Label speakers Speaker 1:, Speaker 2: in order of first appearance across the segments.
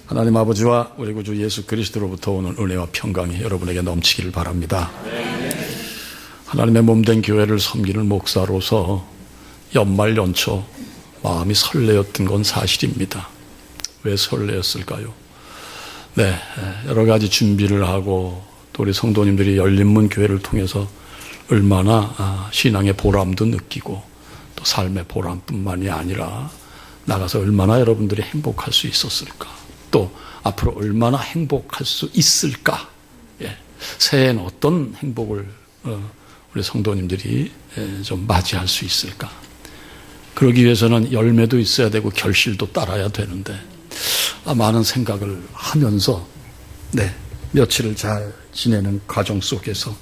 Speaker 1: 하나님 아버지와 우리 구주 예수 그리스도로부터 오는 은혜와 평강이 여러분에게 넘치기를 바랍니다. 하나님의 몸된 교회를 섬기는 목사로서 연말 연초 마음이 설레었던 건 사실입니다. 왜 설레었을까요? 여러 가지 준비를 하고 또 우리 성도님들이 열린문 교회를 통해서 얼마나 신앙의 보람도 느끼고 또 삶의 보람뿐만이 아니라 나가서 얼마나 여러분들이 행복할 수 있었을까, 또 앞으로 얼마나 행복할 수 있을까, 새해에는 어떤 행복을 우리 성도님들이 좀 맞이할 수 있을까. 그러기 위해서는 열매도 있어야 되고 결실도 따라야 되는데 많은 생각을 하면서 며칠을 잘 지내는 과정 속에서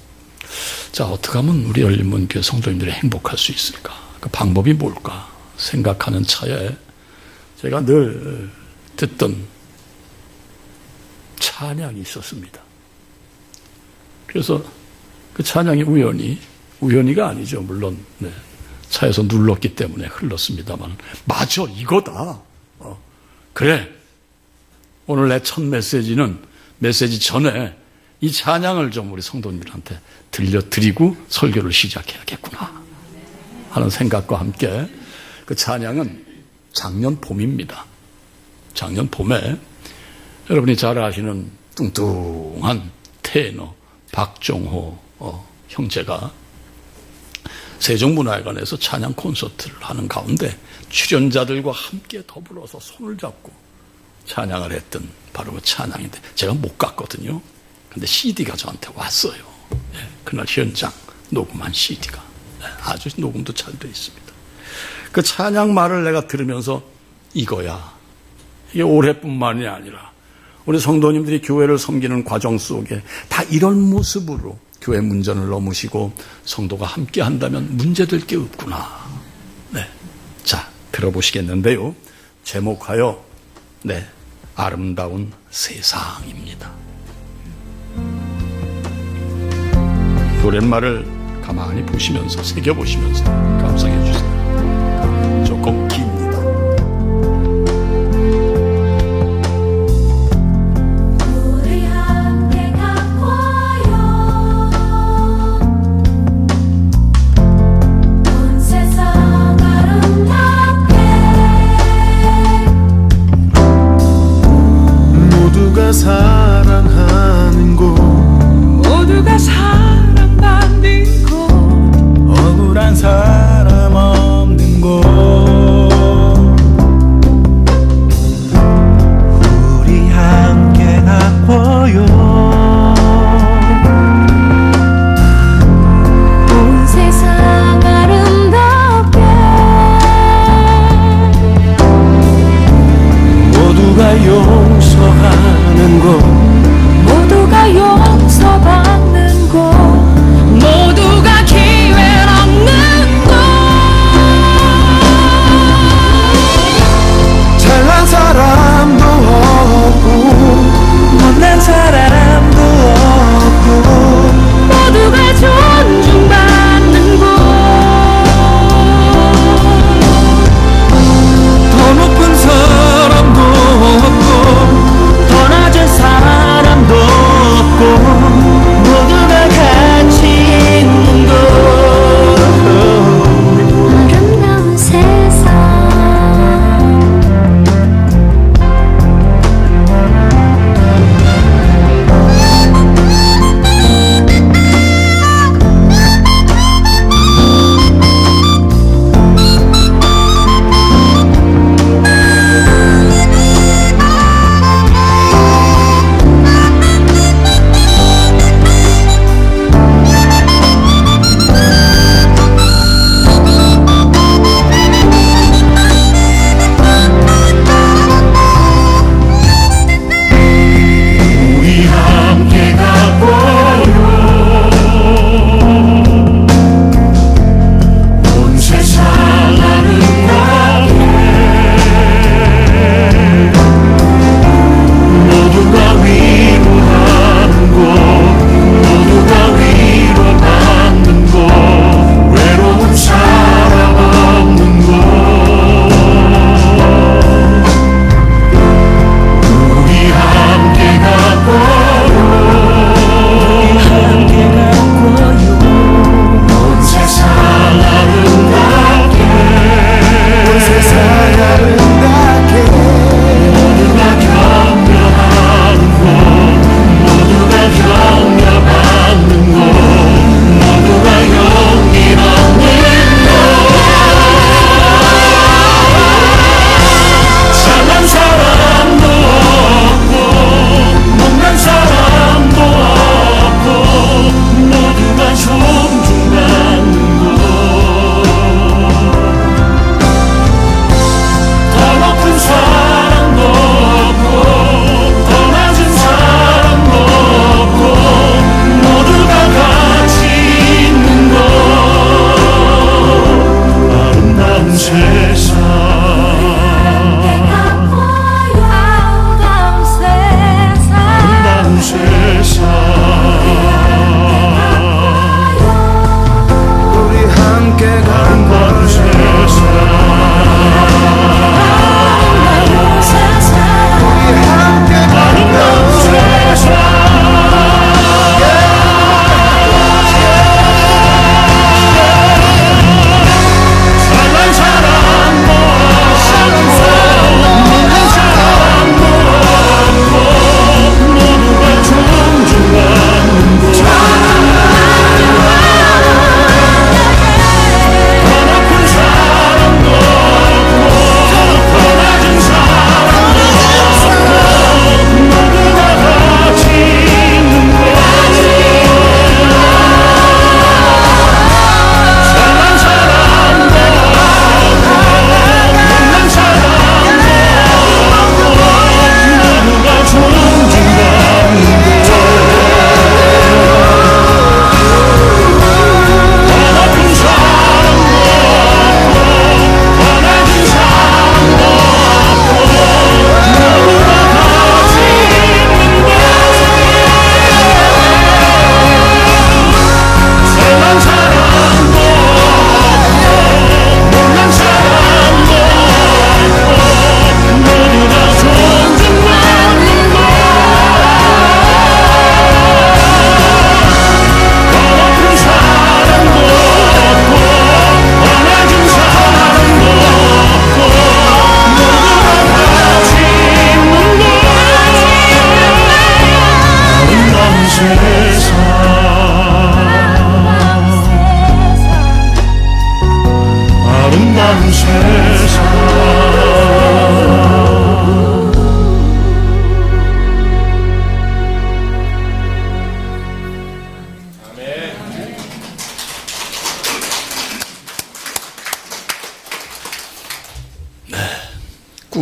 Speaker 1: 어떻게 하면 우리 열린문교회 성도님들이 행복할 수 있을까, 그 방법이 뭘까 생각하는 차에 제가 늘 듣던 찬양이 있었습니다. 그래서 그 찬양이 우연히가 아니죠. 물론 차에서 눌렀기 때문에 흘렀습니다만, 맞아, 이거다. 그래, 오늘 내 첫 메시지 전에 이 찬양을 좀 우리 성도님들한테 들려드리고 설교를 시작해야겠구나 하는 생각과 함께, 그 찬양은 작년 봄입니다. 작년 봄에 여러분이 잘 아시는 뚱뚱한 테너 박종호 형제가 세종문화회관에서 찬양 콘서트를 하는 가운데 출연자들과 함께 더불어서 손을 잡고 찬양을 했던 바로 그 찬양인데, 제가 못 갔거든요. 근데 CD가 저한테 왔어요. 그날 현장 녹음한 CD가 아주 녹음도 잘 돼 있습니다. 그 찬양 말을 내가 들으면서 이거야, 이게 올해뿐만이 아니라 우리 성도님들이 교회를 섬기는 과정 속에 다 이런 모습으로 교회 문전을 넘으시고 성도가 함께 한다면 문제될 게 없구나. 자, 들어보시겠는데요. 제목하여 아름다운 세상입니다. 노랫말을 가만히 보시면서, 새겨보시면서 감상해 주세요. 조금 깁니다.
Speaker 2: 사랑하는 곳,
Speaker 3: 모두가 사랑받는 곳,
Speaker 2: 억울한 사람 없는 곳, 우리 함께 가꿔요.
Speaker 3: 온 세상 아름답게,
Speaker 2: 모두가 용서하는 곳,
Speaker 3: 모두가 용서받는 곳, 모두가 기회 없는 곳.
Speaker 2: 잘난 사람도 없고 못난 사람도 없고,
Speaker 3: 모두가 존중받는 곳.
Speaker 2: 더 높은 사람도 없고 더 낮은 사람도 없고,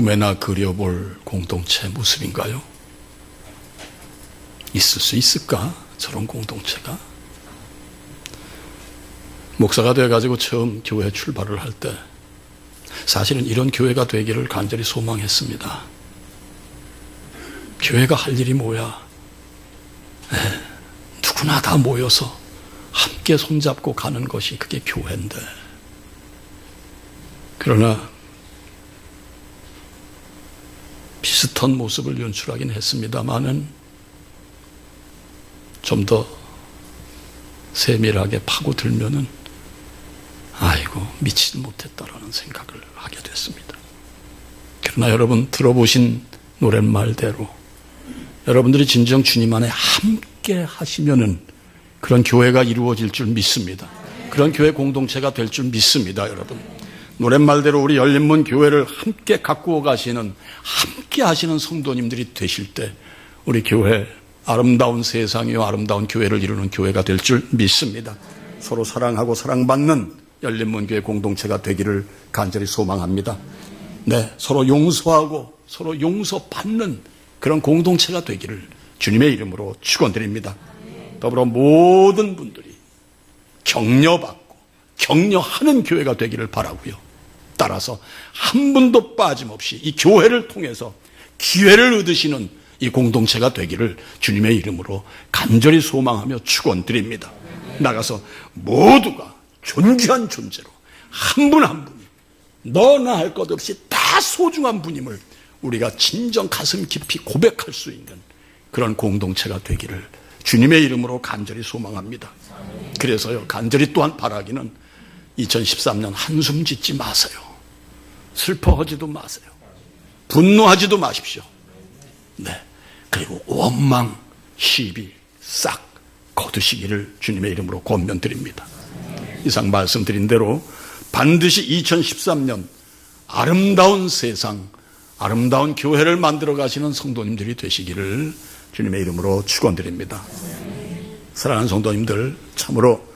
Speaker 1: 꿈에나 그려볼 공동체 모습인가요? 있을 수 있을까? 저런 공동체가? 목사가 돼가지고 처음 교회 출발을 할 때 사실은 이런 교회가 되기를 간절히 소망했습니다. 교회가 할 일이 뭐야? 누구나 다 모여서 함께 손잡고 가는 것이 그게 교회인데. 그러나 비슷한 모습을 연출하긴 했습니다마는 좀 더 세밀하게 파고들면은 아이고 미치지 못했다라는 생각을 하게 됐습니다. 그러나 여러분 들어보신 노랫말대로 여러분들이 진정 주님 안에 함께 하시면은 그런 교회가 이루어질 줄 믿습니다. 그런 교회 공동체가 될 줄 믿습니다. 여러분 노랫말대로 우리 열린문 교회를 함께 가꾸어 가시는 함께 하시는 성도님들이 되실 때 우리 교회 아름다운 세상이요 아름다운 교회를 이루는 교회가 될 줄 믿습니다. 서로 사랑하고 사랑받는 열린문 교회 공동체가 되기를 간절히 소망합니다. 네, 서로 용서하고 서로 용서받는 그런 공동체가 되기를 주님의 이름으로 축원드립니다. 더불어 모든 분들이 격려받고 격려하는 교회가 되기를 바라고요. 따라서 한 분도 빠짐없이 이 교회를 통해서 기회를 얻으시는 이 공동체가 되기를 주님의 이름으로 간절히 소망하며 축원드립니다. 나가서 모두가 존귀한 존재로 한 분 한 분이 너나 할 것 없이 다 소중한 분임을 우리가 진정 가슴 깊이 고백할 수 있는 그런 공동체가 되기를 주님의 이름으로 간절히 소망합니다. 그래서요 간절히 또한 바라기는 2013년 한숨 짓지 마세요. 슬퍼하지도 마세요. 분노하지도 마십시오. 네. 그리고 원망, 시비 싹 거두시기를 주님의 이름으로 권면드립니다. 이상 말씀드린 대로 반드시 2013년 아름다운 세상, 아름다운 교회를 만들어 가시는 성도님들이 되시기를 주님의 이름으로 축원드립니다. 사랑하는 성도님들, 참으로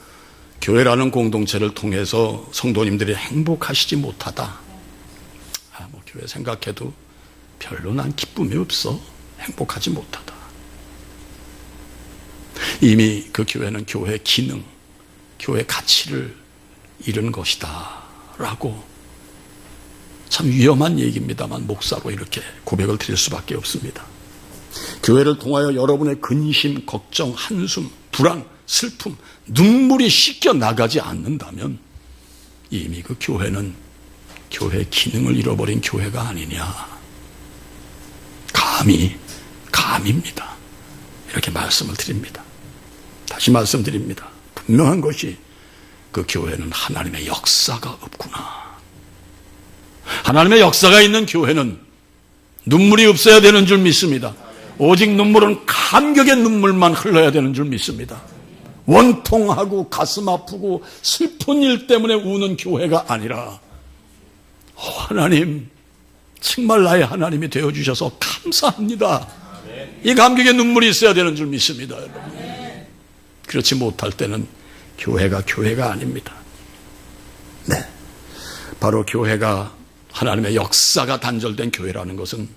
Speaker 1: 교회라는 공동체를 통해서 성도님들이 행복하시지 못하다. 뭐 교회 생각해도 별로 난 기쁨이 없어. 행복하지 못하다. 이미 그 교회는 교회 기능, 교회 가치를 잃은 것이다 라고 참 위험한 얘기입니다만 목사로 이렇게 고백을 드릴 수밖에 없습니다. 교회를 통하여 여러분의 근심, 걱정, 한숨, 불안, 슬픔, 눈물이 씻겨 나가지 않는다면 이미 그 교회는 교회 기능을 잃어버린 교회가 아니냐. 감입니다. 이렇게 말씀을 드립니다. 다시 말씀드립니다. 분명한 것이 그 교회는 하나님의 역사가 없구나. 하나님의 역사가 있는 교회는 눈물이 없어야 되는 줄 믿습니다. 오직 눈물은 감격의 눈물만 흘러야 되는 줄 믿습니다. 원통하고 가슴 아프고 슬픈 일 때문에 우는 교회가 아니라 하나님 정말 나의 하나님이 되어주셔서 감사합니다. 이 감격의 눈물이 있어야 되는 줄 믿습니다. 여러분. 그렇지 못할 때는 교회가 아닙니다. 네, 바로 교회가 하나님의 역사가 단절된 교회라는 것은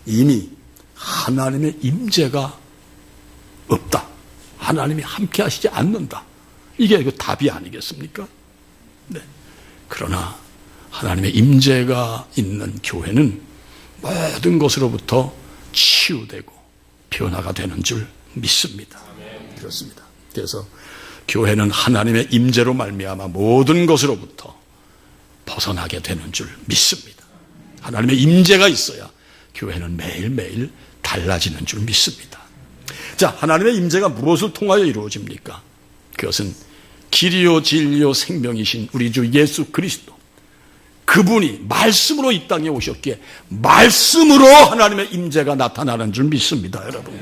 Speaker 1: 이미 하나님의 임재가 없다. 하나님이 함께 하시지 않는다. 이게 그 답이 아니겠습니까? 네. 그러나 하나님의 임재가 있는 교회는 모든 것으로부터 치유되고 변화가 되는 줄 믿습니다. 그렇습니다. 그래서 교회는 하나님의 임재로 말미암아 모든 것으로부터 벗어나게 되는 줄 믿습니다. 하나님의 임재가 있어야 교회는 매일매일 달라지는 줄 믿습니다. 자, 하나님의 임재가 무엇을 통하여 이루어집니까? 그것은 길이요 진리요 생명이신 우리 주 예수 그리스도, 그분이 말씀으로 이 땅에 오셨기에 말씀으로 하나님의 임재가 나타나는 줄 믿습니다. 여러분,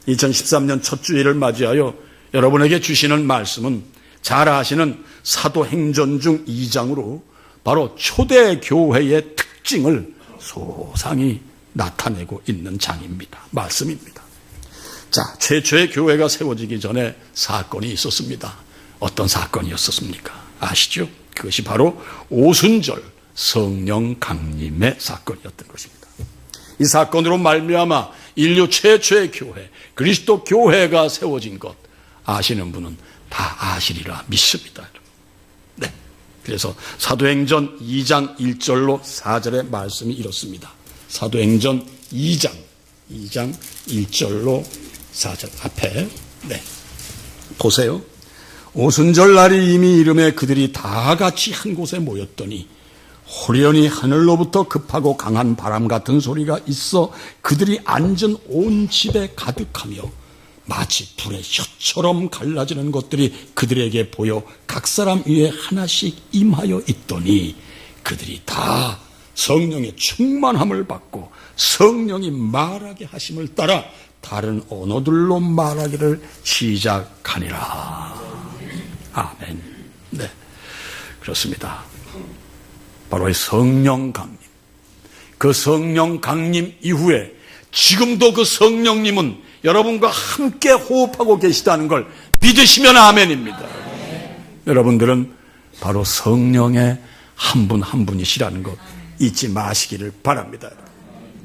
Speaker 1: 2013년 첫 주일을 맞이하여 여러분에게 주시는 말씀은 잘 아시는 사도행전 중 2장으로 바로 초대교회의 특징을 소상히 나타내고 있는 장입니다. 말씀입니다. 자, 최초의 교회가 세워지기 전에 사건이 있었습니다. 어떤 사건이었습니까? 아시죠? 그것이 바로 오순절 성령 강림의 사건이었던 것입니다. 이 사건으로 말미암아 인류 최초의 교회, 그리스도 교회가 세워진 것 아시는 분은 다 아시리라 믿습니다. 네. 그래서 사도행전 2장 1절로 4절의 말씀이 이렇습니다. 사도행전 2장 1절로 4절 앞에 네. 보세요. 오순절 날이 이미 이름에 그들이 다 같이 한 곳에 모였더니 호련히 하늘로부터 급하고 강한 바람 같은 소리가 있어 그들이 앉은 온 집에 가득하며 마치 불의 혀처럼 갈라지는 것들이 그들에게 보여 각 사람 위에 하나씩 임하여 있더니 그들이 다 성령의 충만함을 받고 성령이 말하게 하심을 따라 다른 언어들로 말하기를 시작하니라. 아멘. 네, 그렇습니다. 바로 이 성령 강림. 그 성령 강림 이후에 지금도 그 성령님은 여러분과 함께 호흡하고 계시다는 걸 믿으시면 아멘입니다. 여러분들은 바로 성령의 한 분 한 분이시라는 것 잊지 마시기를 바랍니다.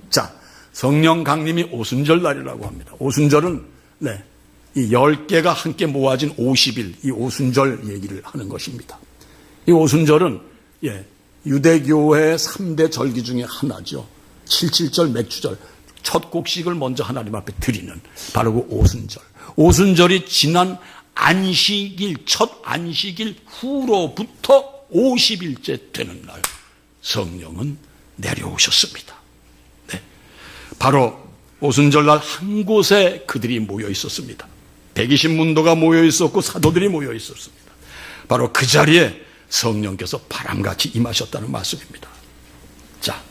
Speaker 1: 자, 성령 강림이 오순절 날이라고 합니다. 오순절은 네, 이 10개가 함께 모아진 50일, 이 오순절 얘기를 하는 것입니다. 이 오순절은 유대교회의 3대 절기 중에 하나죠. 77절 맥주절, 첫 곡식을 먼저 하나님 앞에 드리는 바로 그 오순절. 오순절이 지난 안식일, 첫 안식일 후로부터 50일째 되는 날 성령은 내려오셨습니다. 네. 바로 오순절 날 한 곳에 그들이 모여 있었습니다. 120문도가 모여 있었고 사도들이 모여 있었습니다. 바로 그 자리에 성령께서 바람같이 임하셨다는 말씀입니다. 자,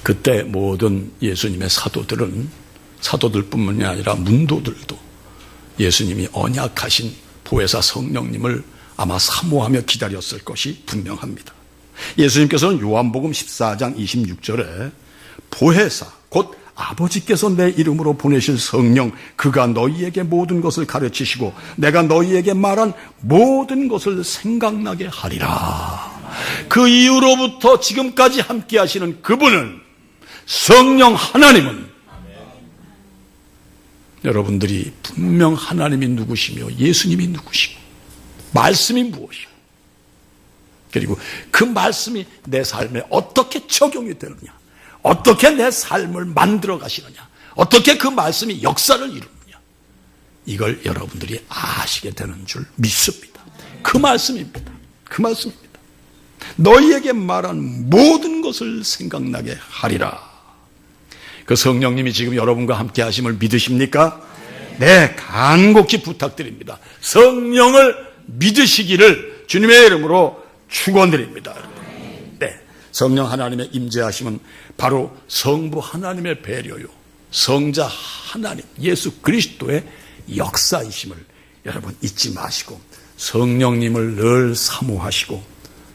Speaker 1: 그때 모든 예수님의 사도들은 사도들뿐만이 아니라 문도들도 예수님이 언약하신 보혜사 성령님을 아마 사모하며 기다렸을 것이 분명합니다. 예수님께서는 요한복음 14장 26절에 보혜사 곧 아버지께서 내 이름으로 보내실 성령 그가 너희에게 모든 것을 가르치시고 내가 너희에게 말한 모든 것을 생각나게 하리라. 그 이후로부터 지금까지 함께 하시는 그분은 성령 하나님은 여러분들이 분명 하나님이 누구시며 예수님이 누구시고 말씀이 무엇이고 그리고 그 말씀이 내 삶에 어떻게 적용이 되느냐, 어떻게 내 삶을 만들어 가시느냐, 어떻게 그 말씀이 역사를 이루느냐, 이걸 여러분들이 아시게 되는 줄 믿습니다. 그 말씀입니다. 그 말씀입니다. 너희에게 말한 모든 것을 생각나게 하리라. 그 성령님이 지금 여러분과 함께 하심을 믿으십니까? 네, 간곡히 부탁드립니다. 성령을 믿으시기를 주님의 이름으로 축원드립니다. 네, 성령 하나님의 임재하심은 바로 성부 하나님의 배려요, 성자 하나님 예수 그리스도의 역사이심을 여러분 잊지 마시고 성령님을 늘 사모하시고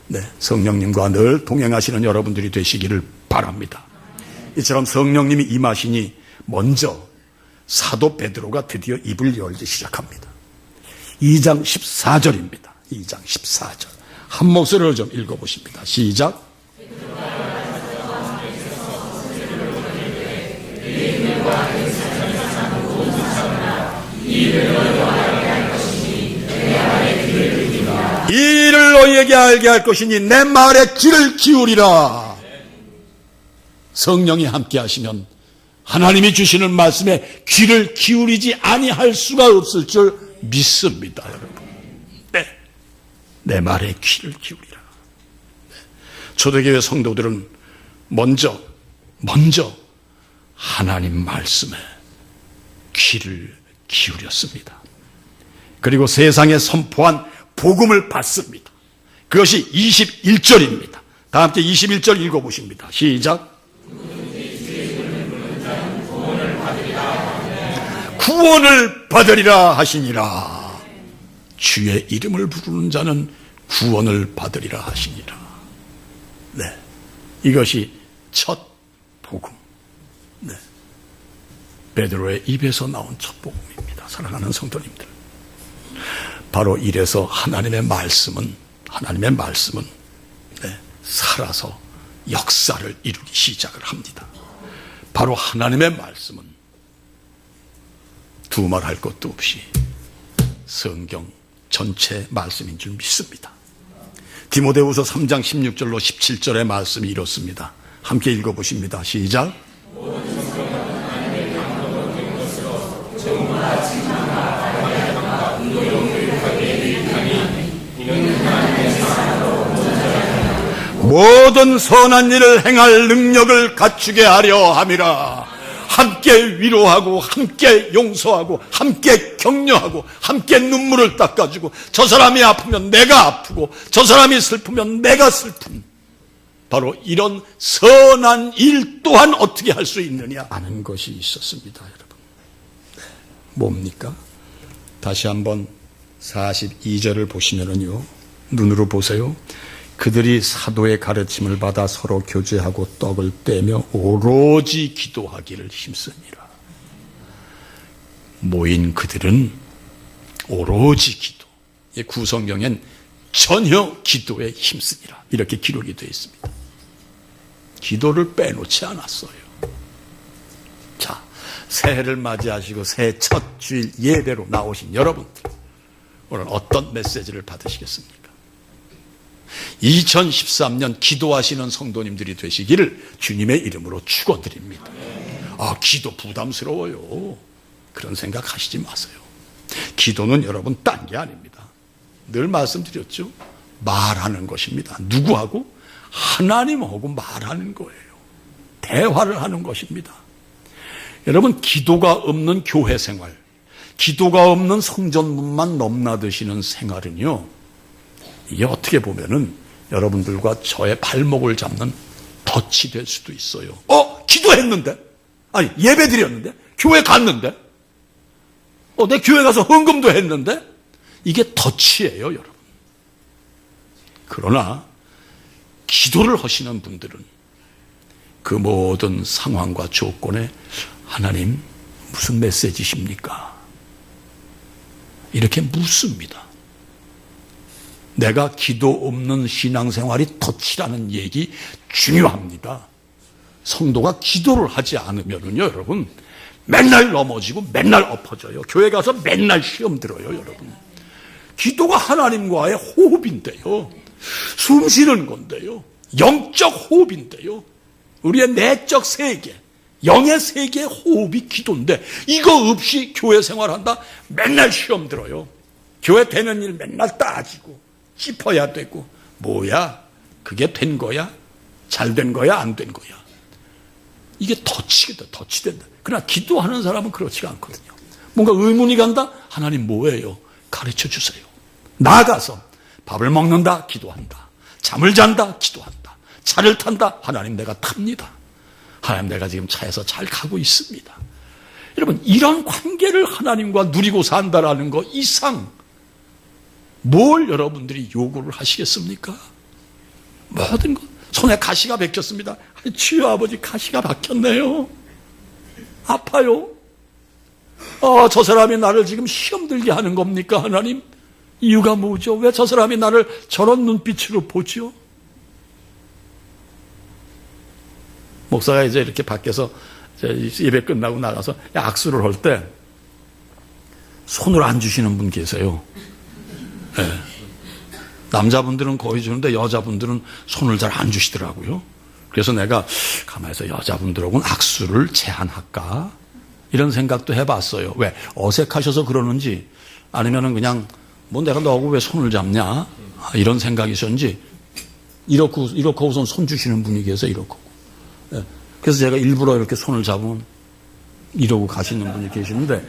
Speaker 1: 네, 성령님과 늘 동행하시는 여러분들이 되시기를 바랍니다. 이처럼 성령님이 임하시니 먼저 사도 베드로가 드디어 입을 열기 시작합니다. 2장 14절입니다. 2장 14절. 한 목소리로 좀 읽어보십니다. 시작. 이 일을 너희에게 알게 할 것이니 내 말에 귀를 기울이라. 성령이 함께 하시면 하나님이 주시는 말씀에 귀를 기울이지 아니할 수가 없을 줄 믿습니다, 여러분. 네, 내 말에 귀를 기울이라. 네. 초대교회 성도들은 먼저 하나님 말씀에 귀를 기울였습니다. 그리고 세상에 선포한 복음을 받습니다. 그것이 21절입니다. 다 함께 21절 읽어보십니다. 시작. 구원을 받으리라 하시니라. 주의 이름을 부르는 자는 구원을 받으리라 하시니라. 네, 이것이 첫 복음. 네, 베드로의 입에서 나온 첫 복음입니다. 사랑하는 성도님들, 바로 이래서 하나님의 말씀은 네, 살아서 역사를 이루기 시작을 합니다. 바로 하나님의 말씀은 두말할 것도 없이 성경 전체 말씀인 줄 믿습니다. 디모데후서 3장 16절로 17절의 말씀이 이렇습니다. 함께 읽어보십니다. 시작. 모든 선한 일을 행할 능력을 갖추게 하려 함이라. 함께 위로하고 함께 용서하고 함께 격려하고 함께 눈물을 닦아주고, 저 사람이 아프면 내가 아프고 저 사람이 슬프면 내가 슬픈, 바로 이런 선한 일 또한 어떻게 할 수 있느냐 하는 것이 있었습니다. 여러분, 뭡니까? 다시 한번 42절을 보시면은요, 눈으로 보세요. 그들이 사도의 가르침을 받아 서로 교제하고 떡을 떼며 오로지 기도하기를 힘쓰니라. 모인 그들은 오로지 기도, 구성경엔 전혀 기도에 힘쓰니라 이렇게 기록이 되어 있습니다. 기도를 빼놓지 않았어요. 자, 새해를 맞이하시고 새해 첫 주일 예배로 나오신 여러분들, 오늘 어떤 메시지를 받으시겠습니까? 2013년 기도하시는 성도님들이 되시기를 주님의 이름으로 축원드립니다. 아, 기도 부담스러워요. 그런 생각 하시지 마세요. 기도는 여러분 딴 게 아닙니다. 늘 말씀드렸죠. 말하는 것입니다. 누구하고? 하나님하고 말하는 거예요. 대화를 하는 것입니다. 여러분, 기도가 없는 교회 생활, 기도가 없는 성전문만 넘나드시는 생활은요, 이게 어떻게 보면은 여러분들과 저의 발목을 잡는 덫이 될 수도 있어요. 기도했는데? 아니, 예배 드렸는데? 교회 갔는데? 내 교회 가서 헌금도 했는데? 이게 덫이에요, 여러분. 그러나 기도를 하시는 분들은 그 모든 상황과 조건에 하나님 무슨 메시지십니까? 이렇게 묻습니다. 내가 기도 없는 신앙생활이 덫이라는 얘기 중요합니다. 성도가 기도를 하지 않으면요, 여러분, 맨날 넘어지고 맨날 엎어져요. 교회 가서 맨날 시험 들어요, 여러분. 기도가 하나님과의 호흡인데요. 숨 쉬는 건데요. 영적 호흡인데요. 우리의 내적 세계, 영의 세계의 호흡이 기도인데, 이거 없이 교회 생활한다? 맨날 시험 들어요. 교회 되는 일 맨날 따지고 짚어야 되고, 뭐야? 그게 된 거야? 잘 된 거야? 안 된 거야? 이게 덫이 된다. 그러나 기도하는 사람은 그렇지가 않거든요. 뭔가 의문이 간다? 하나님 뭐예요? 가르쳐 주세요. 나아가서 밥을 먹는다? 기도한다. 잠을 잔다? 기도한다. 차를 탄다? 하나님 내가 탑니다. 하나님 내가 지금 차에서 잘 가고 있습니다. 여러분, 이런 관계를 하나님과 누리고 산다라는 거 이상 뭘 여러분들이 요구를 하시겠습니까? 모든 것. 손에 가시가 박혔습니다. 주여 아버지, 가시가 박혔네요. 아파요. 저 사람이 나를 지금 시험 들게 하는 겁니까, 하나님? 이유가 뭐죠? 왜 저 사람이 나를 저런 눈빛으로 보죠? 목사가 이제 이렇게 밖에서 예배 끝나고 나가서 악수를 할 때 손을 안 주시는 분 계세요. 네. 남자분들은 거의 주는데 여자분들은 손을 잘 안 주시더라고요. 그래서 내가 가만히 여자분들하고는 악수를 제한할까? 이런 생각도 해봤어요. 왜? 어색하셔서 그러는지, 아니면은 그냥 뭐 내가 너하고 왜 손을 잡냐? 이런 생각이셨는지, 이렇고 우선 손 주시는 분이 계세요. 이렇고. 네. 그래서 제가 일부러 이렇게 손을 잡으면 이러고 가시는 분이 계시는데,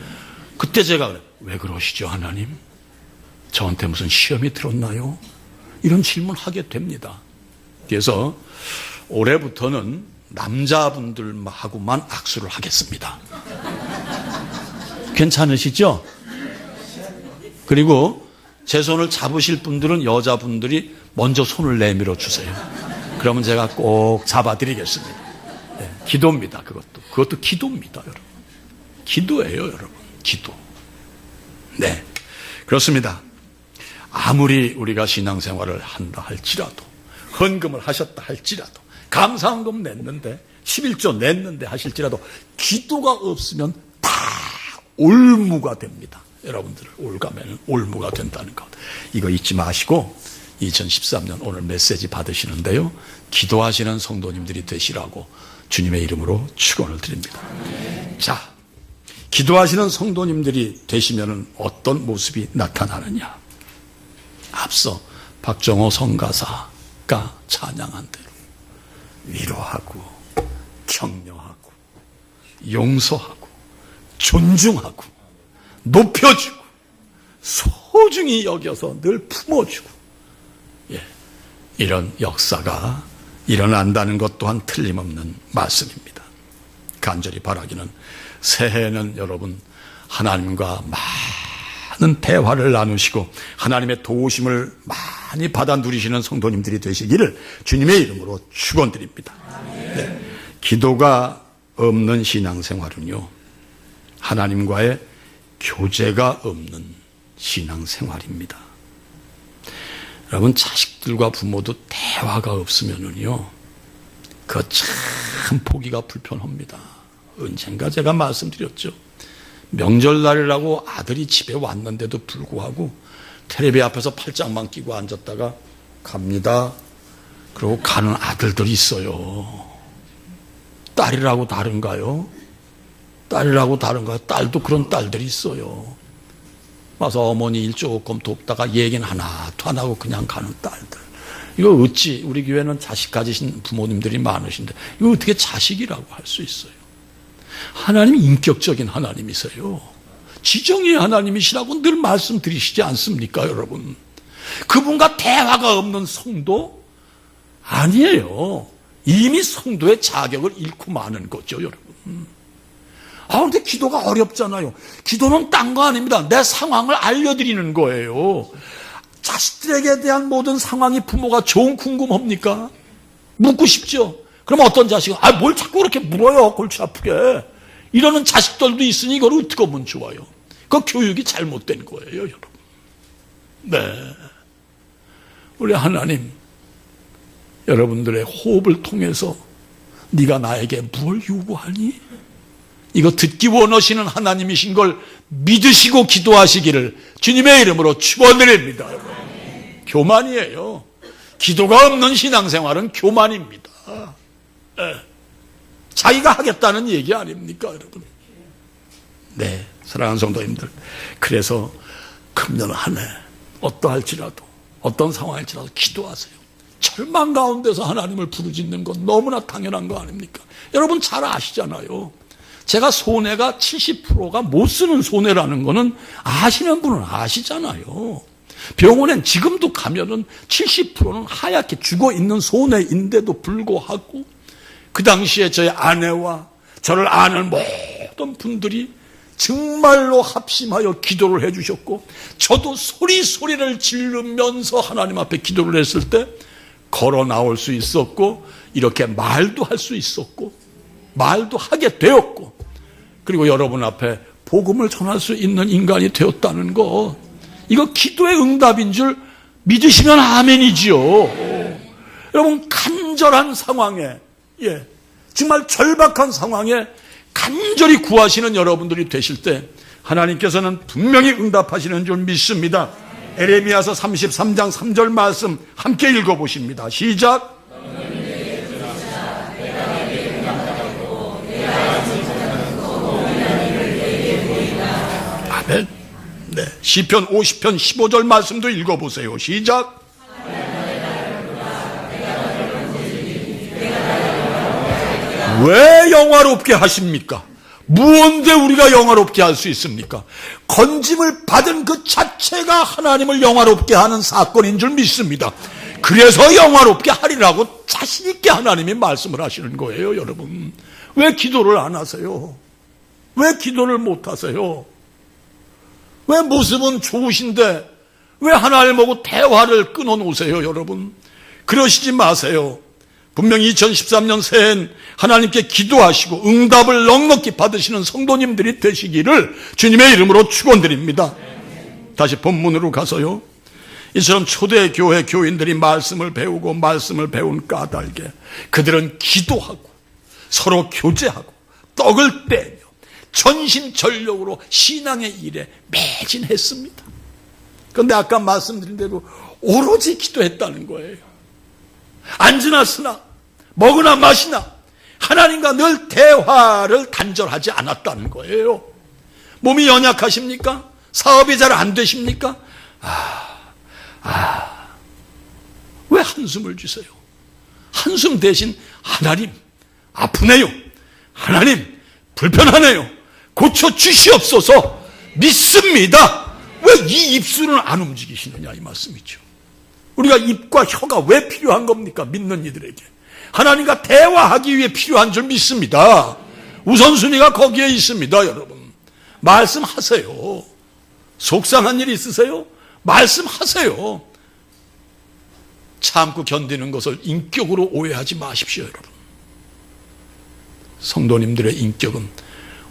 Speaker 1: 그때 제가 그래, 왜 그러시죠, 하나님? 저한테 무슨 시험이 들었나요? 이런 질문하게 됩니다. 그래서 올해부터는 남자분들하고만 악수를 하겠습니다. 괜찮으시죠? 그리고 제 손을 잡으실 분들은 여자분들이 먼저 손을 내밀어 주세요. 그러면 제가 꼭 잡아드리겠습니다. 네, 기도입니다. 그것도 기도입니다, 여러분. 기도예요, 여러분. 기도. 네, 그렇습니다. 아무리 우리가 신앙생활을 한다 할지라도 헌금을 하셨다 할지라도, 감사헌금 냈는데 11조 냈는데 하실지라도 기도가 없으면 다 올무가 됩니다. 여러분들 올가면 올무가 된다는 것, 이거 잊지 마시고 2013년 오늘 메시지 받으시는데요, 기도하시는 성도님들이 되시라고 주님의 이름으로 축원을 드립니다. 자, 기도하시는 성도님들이 되시면 어떤 모습이 나타나느냐. 앞서 박정호 성가사가 찬양한 대로 위로하고 격려하고 용서하고 존중하고 높여주고 소중히 여겨서 늘 품어주고, 이런 역사가 일어난다는 것 또한 틀림없는 말씀입니다. 간절히 바라기는 새해에는 여러분 하나님과 많은 대화를 나누시고 하나님의 도우심을 많이 받아 누리시는 성도님들이 되시기를 주님의 이름으로 축원드립니다. 네. 기도가 없는 신앙생활은요, 하나님과의 교제가 없는 신앙생활입니다. 여러분, 자식들과 부모도 대화가 없으면은요, 그거 참 보기가 불편합니다. 언젠가 제가 말씀드렸죠. 명절날이라고 아들이 집에 왔는데도 불구하고 텔레비 앞에서 팔짱만 끼고 앉았다가 갑니다. 그러고 가는 아들들이 있어요. 딸이라고 다른가요? 딸이라고 다른가요? 딸도 그런 딸들이 있어요. 와서 어머니 일 조금 돕다가 얘기는 하나도 안 하고 그냥 가는 딸들. 이거 어찌, 우리 교회는 자식 가지신 부모님들이 많으신데 이거 어떻게 자식이라고 할 수 있어요? 하나님이 인격적인 하나님이세요. 지정의 하나님이시라고 늘 말씀드리시지 않습니까, 여러분? 그분과 대화가 없는 성도 아니에요. 이미 성도의 자격을 잃고 마는 거죠, 여러분. 근데 기도가 어렵잖아요. 기도는 딴 거 아닙니다. 내 상황을 알려드리는 거예요. 자식들에게 대한 모든 상황이 부모가 좀 궁금합니까? 묻고 싶죠? 그럼 어떤 자식은, 뭘 자꾸 그렇게 물어요, 골치 아프게. 이러는 자식들도 있으니 이걸 어떻게 하면 좋아요? 그 교육이 잘못된 거예요, 여러분. 네. 우리 하나님, 여러분들의 호흡을 통해서 네가 나에게 뭘 요구하니? 이거 듣기 원하시는 하나님이신 걸 믿으시고 기도하시기를 주님의 이름으로 축원드립니다. 교만이에요. 기도가 없는 신앙생활은 교만입니다. 네. 자기가 하겠다는 얘기 아닙니까, 여러분? 네, 사랑하는 성도님들, 그래서 금년 한 해 어떠할지라도 어떤 상황일지라도 기도하세요. 절망 가운데서 하나님을 부르짖는 건 너무나 당연한 거 아닙니까? 여러분 잘 아시잖아요. 제가 손해가 70%가 못 쓰는 손해라는 거는 아시는 분은 아시잖아요. 병원엔 지금도 가면은 70%는 하얗게 죽어 있는 손해인데도 불구하고 그 당시에 저희 아내와 저를 아는 모든 분들이 정말로 합심하여 기도를 해주셨고, 저도 소리를 지르면서 하나님 앞에 기도를 했을 때 걸어 나올 수 있었고, 이렇게 말도 할 수 있었고, 말도 하게 되었고, 그리고 여러분 앞에 복음을 전할 수 있는 인간이 되었다는 거, 이거 기도의 응답인 줄 믿으시면 아멘이지요. 여러분, 간절한 상황에, 정말 절박한 상황에 간절히 구하시는 여러분들이 되실 때 하나님께서는 분명히 응답하시는 줄 믿습니다. 에레미야서 33장 3절 말씀 함께 읽어보십니다. 시작. 아멘. 네, 시편 50편 15절 말씀도 읽어보세요. 시작. 왜 영화롭게 하십니까? 무언데 우리가 영화롭게 할 수 있습니까? 건짐을 받은 그 자체가 하나님을 영화롭게 하는 사건인 줄 믿습니다. 그래서 영화롭게 하리라고 자신 있게 하나님이 말씀을 하시는 거예요, 여러분. 왜 기도를 안 하세요? 왜 기도를 못 하세요? 왜 모습은 좋으신데 왜 하나님하고 대화를 끊어놓으세요, 여러분? 그러시지 마세요. 분명히 2013년 새해엔 하나님께 기도하시고 응답을 넉넉히 받으시는 성도님들이 되시기를 주님의 이름으로 축원드립니다. 다시 본문으로 가서요, 이처럼 초대교회 교인들이 말씀을 배우고 말씀을 배운 까닭에 그들은 기도하고 서로 교제하고 떡을 떼며 전심전력으로 신앙의 일에 매진했습니다. 그런데 아까 말씀드린 대로 오로지 기도했다는 거예요. 앉으나 쓰나 먹으나 마시나 하나님과 늘 대화를 단절하지 않았다는 거예요. 몸이 연약하십니까? 사업이 잘 안 되십니까? 왜 한숨을 주세요? 한숨 대신 하나님 아프네요. 하나님 불편하네요. 고쳐주시옵소서. 믿습니다. 왜 이 입술은 안 움직이시느냐 이 말씀이죠. 우리가 입과 혀가 왜 필요한 겁니까? 믿는 이들에게. 하나님과 대화하기 위해 필요한 줄 믿습니다. 우선순위가 거기에 있습니다. 여러분 말씀하세요. 속상한 일 있으세요? 말씀하세요. 참고 견디는 것을 인격으로 오해하지 마십시오. 여러분 성도님들의 인격은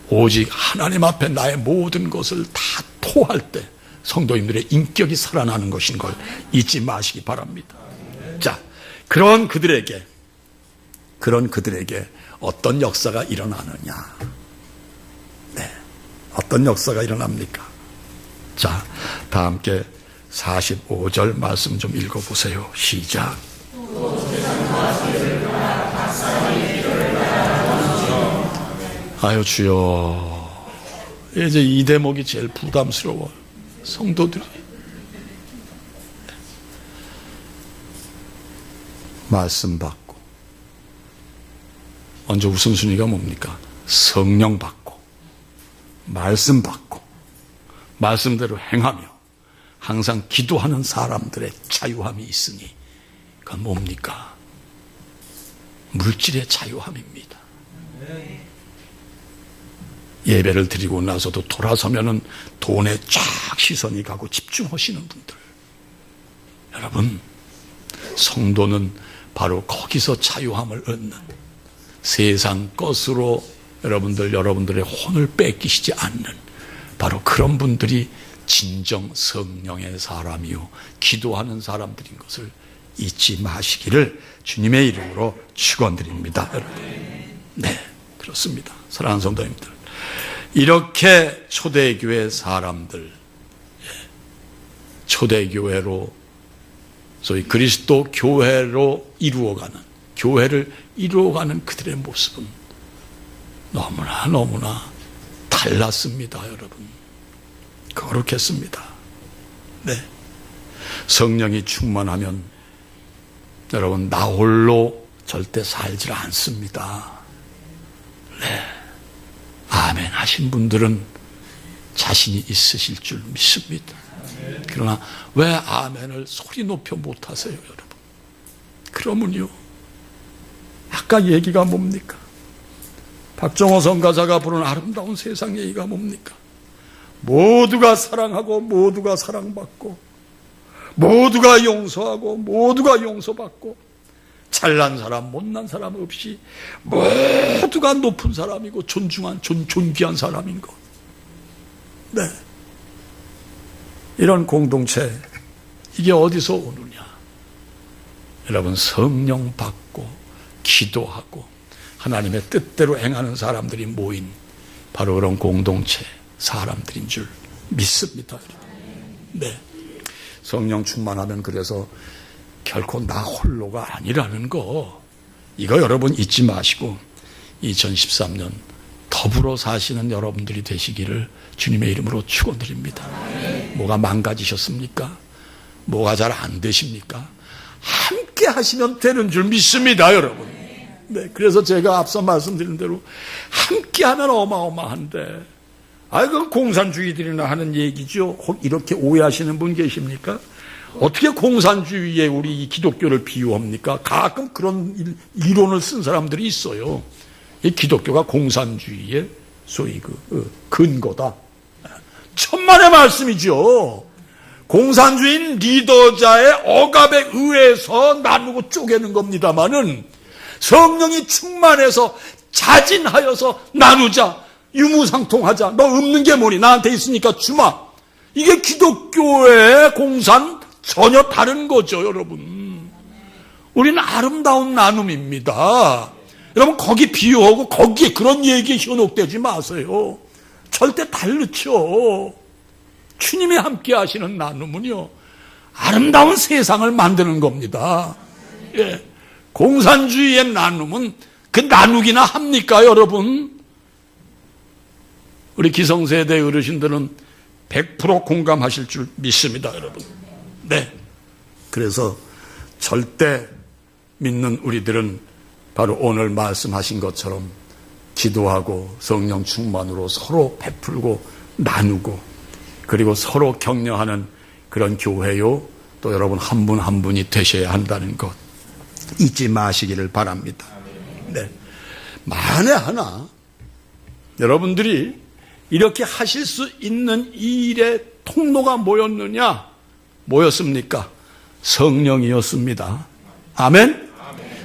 Speaker 1: 오직 하나님 앞에 나의 모든 것을 다 토할 때 성도님들의 인격이 살아나는 것인 걸 잊지 마시기 바랍니다. 자, 그런 그들에게 어떤 역사가 일어나느냐? 네, 어떤 역사가 일어납니까? 자, 다 함께 45절 말씀 좀 읽어보세요. 시작. 아유 주여, 이제 이 대목이 제일 부담스러워. 성도들이 말씀 받고 먼저 우선순위가 뭡니까? 성령 받고 말씀 받고 말씀대로 행하며 항상 기도하는 사람들의 자유함이 있으니 그건 뭡니까? 물질의 자유함입니다. 예배를 드리고 나서도 돌아서면은 돈에 쫙 시선이 가고 집중하시는 분들, 여러분 성도는 바로 거기서 자유함을 얻는, 세상 것으로 여러분들의 혼을 뺏기시지 않는 바로 그런 분들이 진정 성령의 사람이요 기도하는 사람들인 것을 잊지 마시기를 주님의 이름으로 축원드립니다. 여러분, 네, 그렇습니다. 사랑하는 성도님들, 이렇게 초대교회 사람들, 초대교회로 소위 그리스도 교회로 교회를 이루어가는 그들의 모습은 너무나 달랐습니다. 여러분, 거룩했습니다. 네, 성령이 충만하면 여러분 나 홀로 절대 살지 않습니다. 네, 아멘 하신 분들은 자신이 있으실 줄 믿습니다. 그러나 왜 아멘을 소리 높여 못하세요, 여러분? 그러면요, 아까 얘기가 뭡니까? 박정호 선가자가 부른 아름다운 세상 얘기가 뭡니까? 모두가 사랑하고 모두가 사랑받고 모두가 용서하고 모두가 용서받고 잘난 사람 못난 사람 없이 모두가 높은 사람이고 존귀한 사람인 것. 네, 이런 공동체, 이게 어디서 오느냐? 여러분, 성령 받고 기도하고 하나님의 뜻대로 행하는 사람들이 모인 바로 그런 공동체 사람들인 줄 믿습니다. 네, 성령 충만하면 그래서 결코 나 홀로가 아니라는 거, 이거 여러분 잊지 마시고 2013년 더불어 사시는 여러분들이 되시기를 주님의 이름으로 축원드립니다. 뭐가 망가지셨습니까? 뭐가 잘 안 되십니까? 함께 하시면 되는 줄 믿습니다, 여러분. 네, 그래서 제가 앞서 말씀드린 대로 함께 하면 어마어마한데, 그건 공산주의들이나 하는 얘기죠. 이렇게 오해하시는 분 계십니까? 어떻게 공산주의에 우리 이 기독교를 비유합니까? 가끔 그런 이론을 쓴 사람들이 있어요. 이 기독교가 공산주의의 소위 근거다. 천만의 말씀이죠. 공산주의는 리더자의 억압에 의해서 나누고 쪼개는 겁니다마는 성령이 충만해서 자진하여서 나누자, 유무상통하자. 너 없는 게 뭐니? 나한테 있으니까 주마. 이게 기독교의 공산 전혀 다른 거죠, 여러분. 우리는 아름다운 나눔입니다. 여러분, 거기 비유하고 거기에 그런 얘기에 현혹되지 마세요. 절대 다르죠. 주님이 함께 하시는 나눔은요, 아름다운 세상을 만드는 겁니다. 예. 공산주의의 나눔은 그 나누기나 합니까, 여러분? 우리 기성세대 어르신들은 100% 공감하실 줄 믿습니다, 여러분. 네. 그래서 절대 믿는 우리들은 바로 오늘 말씀하신 것처럼 기도하고 성령 충만으로 서로 베풀고 나누고 그리고 서로 격려하는 그런 교회요, 또 여러분 한 분 한 분이 되셔야 한다는 것 잊지 마시기를 바랍니다. 네. 만에 하나 여러분들이 이렇게 하실 수 있는 이 일의 통로가 뭐였습니까? 성령이었습니다. 아멘?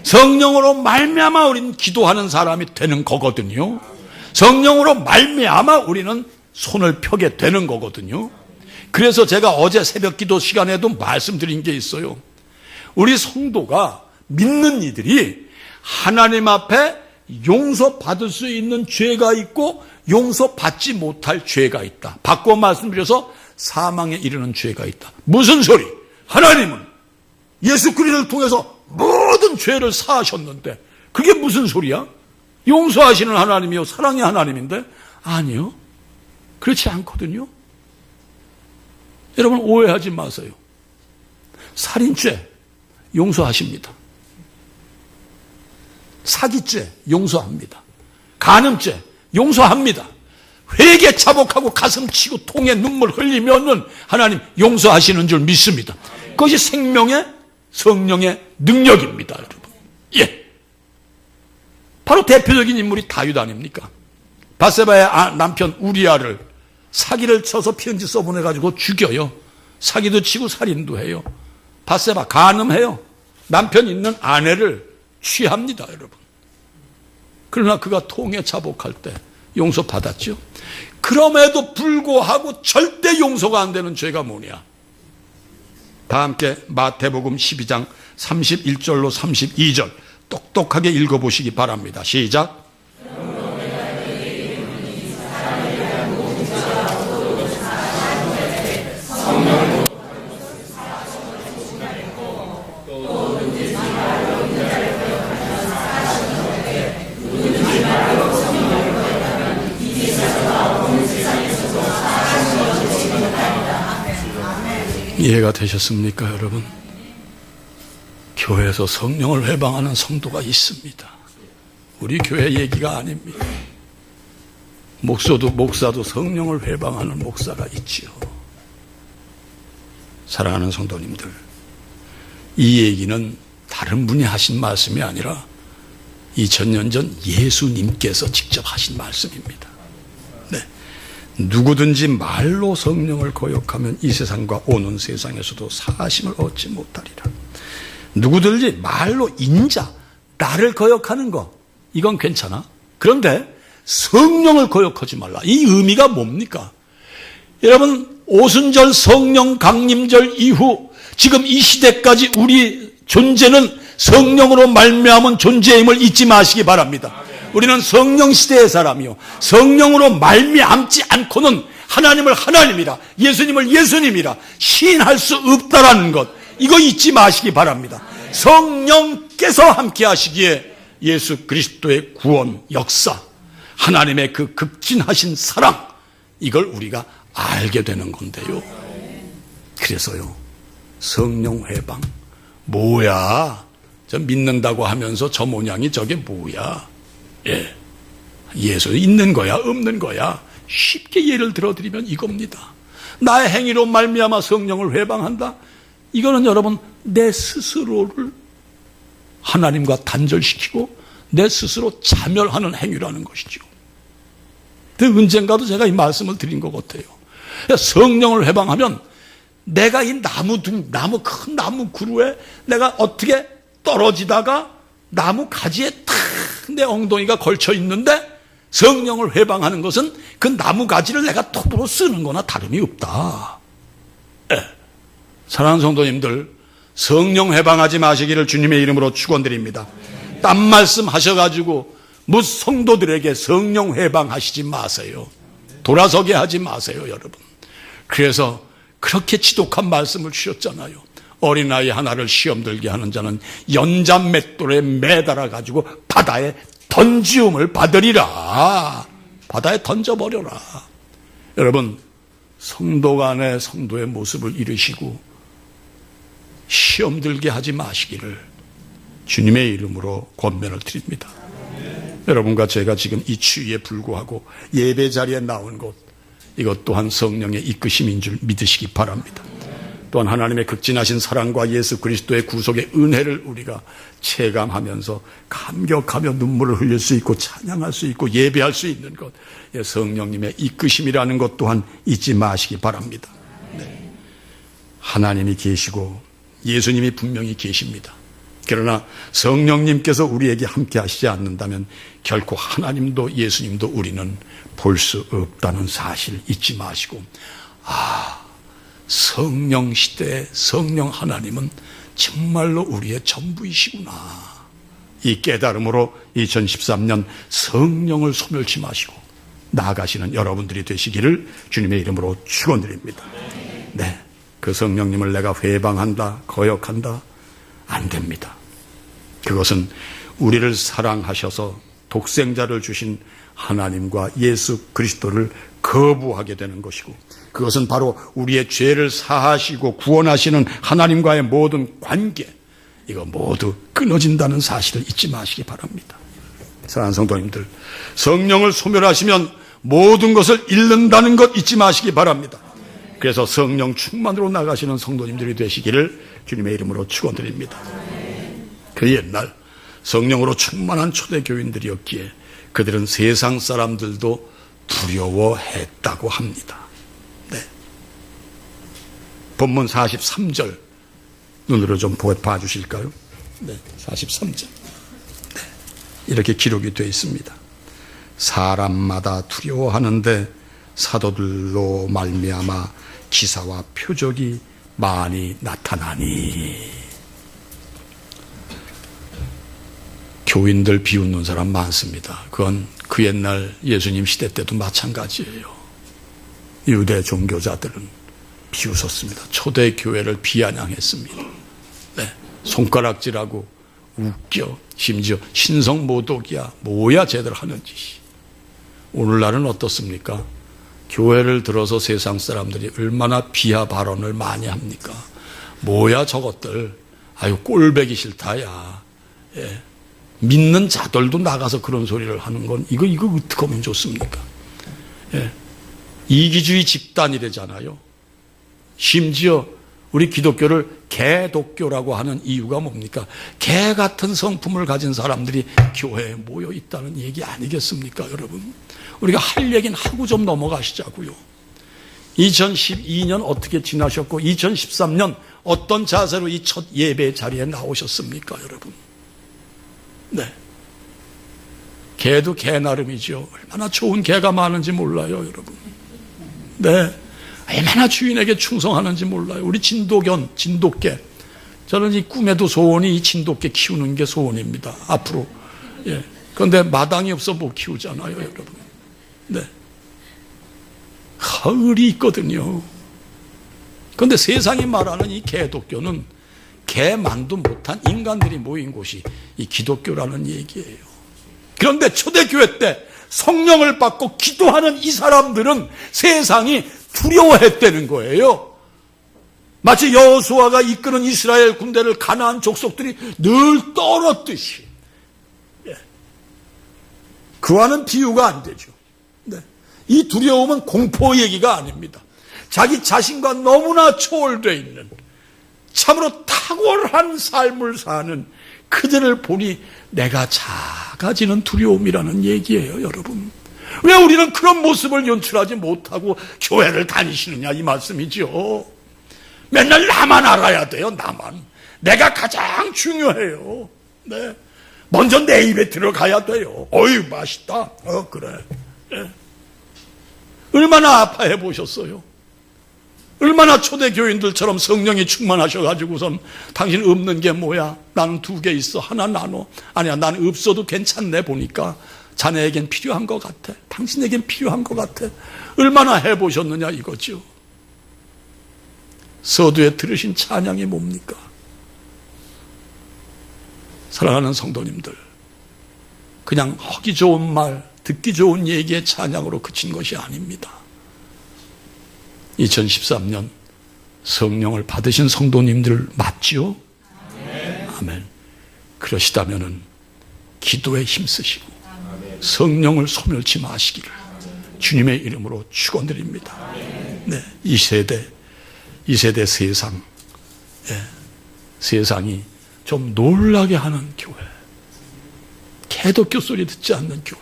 Speaker 1: 성령으로 말미암아 우리는 기도하는 사람이 되는 거거든요. 성령으로 말미암아 우리는 손을 펴게 되는 거거든요. 그래서 제가 어제 새벽 기도 시간에도 말씀드린 게 있어요. 우리 성도가 믿는 이들이 하나님 앞에 용서받을 수 있는 죄가 있고 용서받지 못할 죄가 있다. 바꿔 말씀드려서 사망에 이르는 죄가 있다. 무슨 소리? 하나님은 예수 그리스도를 통해서 모든 죄를 사하셨는데 그게 무슨 소리야? 용서하시는 하나님이요, 사랑의 하나님인데? 아니요, 그렇지 않거든요. 여러분 오해하지 마세요. 살인죄 용서하십니다. 사기죄 용서합니다. 간음죄 용서합니다. 회개 자복하고 가슴 치고 통에 눈물 흘리면은 하나님 용서하시는 줄 믿습니다. 그것이 생명의 성령의 능력입니다, 여러분. 예. 바로 대표적인 인물이 다윗 아닙니까? 밧세바의 남편 우리아를 사기를 쳐서 편지 써보내가지고 죽여요. 사기도 치고 살인도 해요. 밧세바 간음해요. 남편 있는 아내를 취합니다, 여러분. 그러나 그가 통에 자복할 때 용서받았죠. 그럼에도 불구하고 절대 용서가 안 되는 죄가 뭐냐? 다 함께 마태복음 12장 31절로 32절 똑똑하게 읽어보시기 바랍니다. 시작. 이해가 되셨습니까, 여러분? 교회에서 성령을 회방하는 성도가 있습니다. 우리 교회 얘기가 아닙니다. 목사도 성령을 회방하는 목사가 있지요. 사랑하는 성도님들, 이 얘기는 다른 분이 하신 말씀이 아니라 2000년 전 예수님께서 직접 하신 말씀입니다. 네. 누구든지 말로 성령을 거역하면 이 세상과 오는 세상에서도 사하심을 얻지 못하리라. 누구든지 말로 나를 거역하는 거, 이건 괜찮아. 그런데 성령을 거역하지 말라. 이 의미가 뭡니까? 여러분, 오순절 성령 강림절 이후 지금 이 시대까지 우리 존재는 성령으로 말미암은 존재임을 잊지 마시기 바랍니다. 우리는 성령 시대의 사람이요, 성령으로 말미암지 않고는 하나님을 하나님이라, 예수님을 예수님이라 시인할 수 없다라는 것, 이거 잊지 마시기 바랍니다. 성령께서 함께 하시기에 예수 그리스도의 구원 역사, 하나님의 그 극진하신 사랑, 이걸 우리가 알게 되는 건데요. 그래서요, 성령 회방 뭐야? 저 믿는다고 하면서 저 모양이 저게 뭐야? 예, 예수 있는 거야 없는 거야? 쉽게 예를 들어드리면 이겁니다. 나의 행위로 말미암아 성령을 회방한다. 이거는 여러분 내 스스로를 하나님과 단절시키고 내 스스로 자멸하는 행위라는 것이죠. 언젠가도 제가 이 말씀을 드린 것 같아요. 성령을 회방하면 내가 이 큰 나무 그루에 내가 어떻게 떨어지다가 나무 가지에 탁 내 엉덩이가 걸쳐 있는데, 성령을 회방하는 것은 그 나무 가지를 내가 톱으로 쓰는 거나 다름이 없다. 예. 사랑하는 성도님들, 성령 회방하지 마시기를 주님의 이름으로 축원드립니다. 딴 말씀 하셔가지고 성도들에게 성령 회방하시지 마세요. 돌아서게 하지 마세요, 여러분. 그래서 그렇게 지독한 말씀을 주셨잖아요. 어린아이 하나를 시험 들게 하는 자는 연잔 맷돌에 매달아 가지고 바다에 던지움을 받으리라. 바다에 던져버려라. 여러분, 성도 간의 성도의 모습을 잃으시고 시험 들게 하지 마시기를 주님의 이름으로 권면을 드립니다. 여러분과 제가 지금 이 추위에 불구하고 예배 자리에 나온 것, 이것 또한 성령의 이끄심인 줄 믿으시기 바랍니다. 또한 하나님의 극진하신 사랑과 예수 그리스도의 구속의 은혜를 우리가 체감하면서 감격하며 눈물을 흘릴 수 있고 찬양할 수 있고 예배할 수 있는 것, 성령님의 이끄심이라는 것 또한 잊지 마시기 바랍니다. 네. 하나님이 계시고 예수님이 분명히 계십니다. 그러나 성령님께서 우리에게 함께 하시지 않는다면 결코 하나님도 예수님도 우리는 볼 수 없다는 사실 잊지 마시고, 성령 시대의 성령 하나님은 정말로 우리의 전부이시구나. 이 깨달음으로 2013년 성령을 소멸치 마시고 나아가시는 여러분들이 되시기를 주님의 이름으로 축원드립니다. 네, 그 성령님을 내가 회방한다, 거역한다, 안 됩니다. 그것은 우리를 사랑하셔서 독생자를 주신 하나님과 예수 그리스도를 거부하게 되는 것이고, 그것은 바로 우리의 죄를 사하시고 구원하시는 하나님과의 모든 관계, 이거 모두 끊어진다는 사실을 잊지 마시기 바랍니다. 사랑하는 성도님들, 성령을 소멸하시면 모든 것을 잃는다는 것 잊지 마시기 바랍니다. 그래서 성령 충만으로 나가시는 성도님들이 되시기를 주님의 이름으로 축원드립니다. 그 옛날 성령으로 충만한 초대교인들이었기에 그들은 세상 사람들도 두려워했다고 합니다. 네. 본문 43절 눈으로 좀 봐주실까요? 네, 43절. 네, 이렇게 기록이 되어 있습니다. 사람마다 두려워하는데 사도들로 말미암아 기사와 표적이 많이 나타나니. 교인들 비웃는 사람 많습니다. 그건 그 옛날 예수님 시대 때도 마찬가지예요. 유대 종교자들은 비웃었습니다. 초대교회를 비아냥했습니다. 네, 손가락질하고 웃겨, 심지어 신성모독이야, 뭐야 쟤들 하는 짓이. 오늘날은 어떻습니까? 교회를 들어서 세상 사람들이 얼마나 비하 발언을 많이 합니까? 뭐야 저것들, 아유 꼴배기 싫다야. 예. 믿는 자들도 나가서 그런 소리를 하는 건 이거 어떻게 하면 좋습니까? 예. 이기주의 집단이래잖아요. 심지어 우리 기독교를 개독교라고 하는 이유가 뭡니까? 개 같은 성품을 가진 사람들이 교회에 모여 있다는 얘기 아니겠습니까, 여러분? 우리가 할 얘기는 하고 좀 넘어가시자고요. 2012년 어떻게 지나셨고 2013년 어떤 자세로 이 첫 예배 자리에 나오셨습니까, 여러분? 네. 개도 개 나름이죠. 얼마나 좋은 개가 많은지 몰라요, 여러분. 네. 얼마나 주인에게 충성하는지 몰라요. 우리 진돗개. 저는 이 꿈에도 소원이 이 진돗개 키우는 게 소원입니다. 앞으로. 예. 그런데 마당이 없어 못 키우잖아요, 여러분. 네. 가을이 있거든요. 그런데 세상이 말하는 이 개독교는 개만도 못한 인간들이 모인 곳이 이 기독교라는 얘기예요. 그런데 초대교회 때 성령을 받고 기도하는 이 사람들은 세상이 두려워했다는 거예요. 마치 여호수아가 이끄는 이스라엘 군대를 가나안 족속들이 늘 떨었듯이. 예. 그와는 비유가 안 되죠. 네. 이 두려움은 공포 얘기가 아닙니다. 자기 자신과 너무나 초월되어 있는 참으로 탁월한 삶을 사는 그들을 보니 내가 작아지는 두려움이라는 얘기예요, 여러분. 왜 우리는 그런 모습을 연출하지 못하고 교회를 다니시느냐, 이 말씀이죠. 맨날 나만 알아야 돼요, 나만. 내가 가장 중요해요. 네. 먼저 내 입에 들어가야 돼요. 어이, 맛있다. 그래. 네. 얼마나 아파해 보셨어요? 얼마나 초대교인들처럼 성령이 충만하셔가지고선 당신 없는 게 뭐야? 나는 2개 있어. 하나 나눠. 아니야, 난 없어도 괜찮네 보니까. 자네에겐 필요한 것 같아. 당신에겐 필요한 것 같아. 얼마나 해보셨느냐 이거죠. 서두에 들으신 찬양이 뭡니까? 사랑하는 성도님들, 그냥 하기 좋은 말, 듣기 좋은 얘기의 찬양으로 그친 것이 아닙니다. 2013년 성령을 받으신 성도님들 맞지요? 아멘. 그러시다면은 기도에 힘쓰시고 성령을 소멸치 마시기를 주님의 이름으로 축원드립니다. 네, 이 세대 세상, 세상이 좀 놀라게 하는 교회, 개독교 소리 듣지 않는 교회,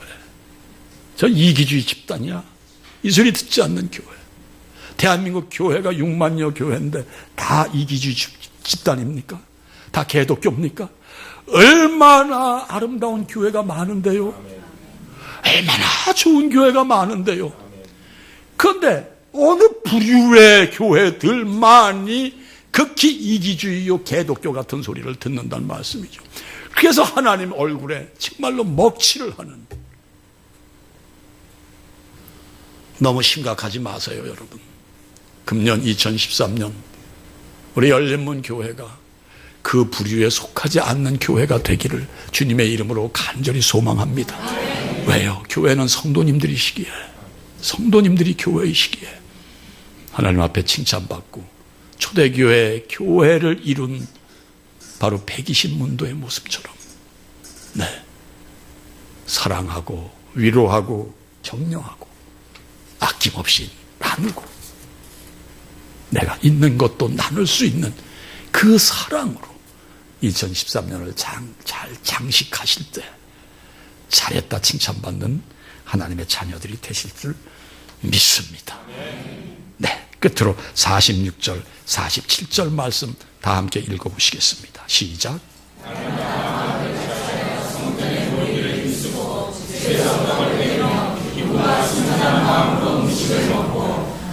Speaker 1: 저 이기주의 집단이야, 이 소리 듣지 않는 교회. 대한민국 교회가 6만여 교회인데 다 이기주의 집단입니까? 다 개독교입니까? 얼마나 아름다운 교회가 많은데요. 얼마나 좋은 교회가 많은데요. 그런데 어느 부류의 교회들만이 극히 이기주의요 개독교 같은 소리를 듣는다는 말씀이죠. 그래서 하나님 얼굴에 정말로 먹칠을 하는, 너무 심각하지 마세요 여러분. 금년 2013년 우리 열린문 교회가 그 부류에 속하지 않는 교회가 되기를 주님의 이름으로 간절히 소망합니다. 왜요? 교회는 성도님들이시기에, 성도님들이 교회이시기에 하나님 앞에 칭찬받고 초대교회 교회를 이룬 바로 120문도의 모습처럼, 네, 사랑하고 위로하고 격려하고 아낌없이 나누고 내가 있는 것도 나눌 수 있는 그 사랑으로 2013년을 잘 장식하실 때 잘했다 칭찬받는 하나님의 자녀들이 되실 줄 믿습니다. 네, 끝으로 46절, 47절 말씀 다 함께 읽어보시겠습니다. 시작.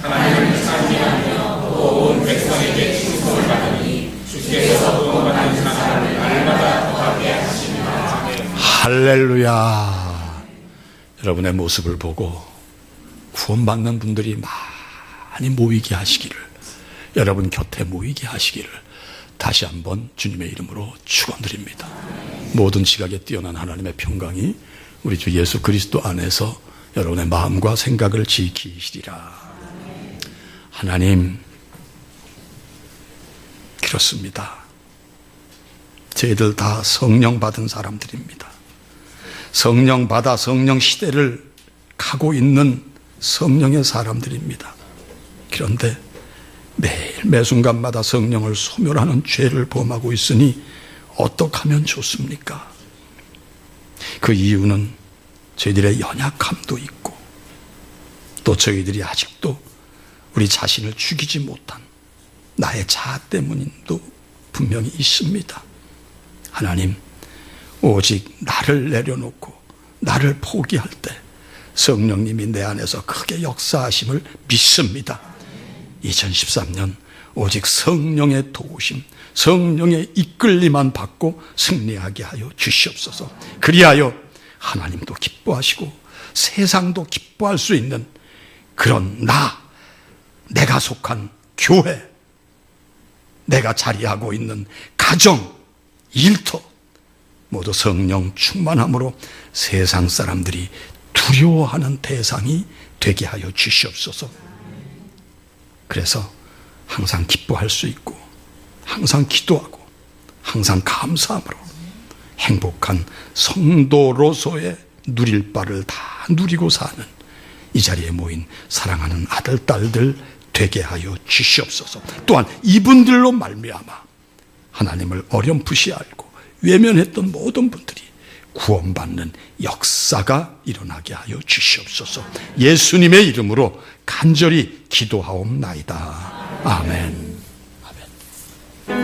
Speaker 1: 하나님을 찬미하며 온 백성에게 칭송을 받으니 주께서 구원받는 사람을 날마다 더하게 하십니다. 할렐루야. 여러분의 모습을 보고 구원받는 분들이 많이 모이게 하시기를, 여러분 곁에 모이게 하시기를 다시 한번 주님의 이름으로 축원드립니다. 모든 지각에 뛰어난 하나님의 평강이 우리 주 예수 그리스도 안에서 여러분의 마음과 생각을 지키시리라. 하나님, 그렇습니다. 저희들 다 성령 받은 사람들입니다. 성령 받아 성령 시대를 가고 있는 성령의 사람들입니다. 그런데 매일 매순간마다 성령을 소멸하는 죄를 범하고 있으니 어떻게 하면 좋습니까? 그 이유는 저희들의 연약함도 있고 또 저희들이 아직도 우리 자신을 죽이지 못한 나의 자아 때문도 분명히 있습니다. 하나님, 오직 나를 내려놓고 나를 포기할 때 성령님이 내 안에서 크게 역사하심을 믿습니다. 2013년 오직 성령의 도우심, 성령의 이끌림만 받고 승리하게 하여 주시옵소서. 그리하여 하나님도 기뻐하시고 세상도 기뻐할 수 있는 그런 내가 속한 교회, 내가 자리하고 있는 가정, 일터 모두 성령 충만함으로 세상 사람들이 두려워하는 대상이 되게 하여 주시옵소서. 그래서 항상 기뻐할 수 있고 항상 기도하고 항상 감사함으로 행복한 성도로서의 누릴 바를 다 누리고 사는 이 자리에 모인 사랑하는 아들, 딸들 되게 하여 주시옵소서. 또한 이분들로 말미암아 하나님을 어렴풋이 알고 외면했던 모든 분들이 구원받는 역사가 일어나게 하여 주시옵소서. 예수님의 이름으로 간절히 기도하옵나이다. 아멘.